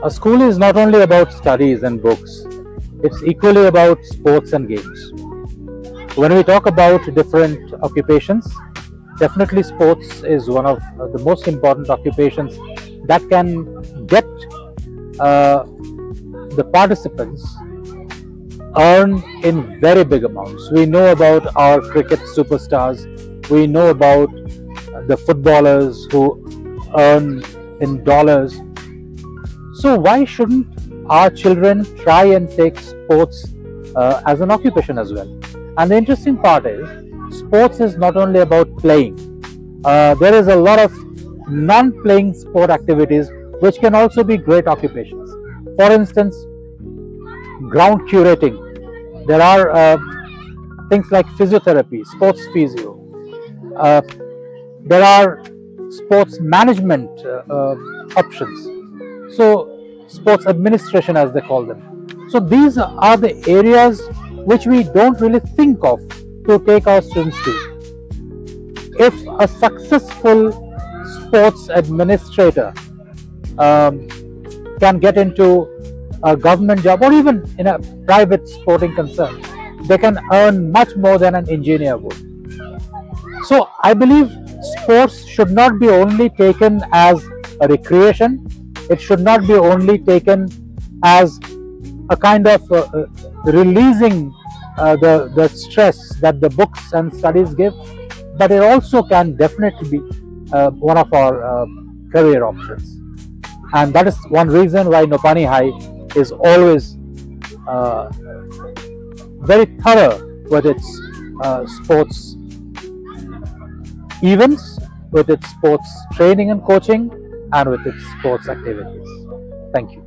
A school is not only about studies and books, it's equally about sports and games. When we talk about different occupations, definitely sports is one of the most important occupations that can get uh, the participants earn in very big amounts. We know about our cricket superstars, we know about the footballers who earn in dollars. So, why shouldn't our children try and take sports as an occupation as well? And the interesting part is, sports is not only about playing, there is a lot of non playing sport activities which can also be great occupations. For instance, ground curating. There are things like physiotherapy, sports physio. Uh, there are sports management options. So, sports administration, as they call them. So, these are the areas which we don't really think of to take our students to. If a successful sports administrator um, can get into a government job or even in a private sporting concern, they can earn much more than an engineer would. So I believe sports should not be only taken as a recreation, it should not be only taken as a kind of releasing the stress that the books and studies give, but it also can definitely be one of our career options. And that is one reason why Nopany High is always uh, very thorough with its sports events, with its sports training and coaching, and with its sports activities. Thank you.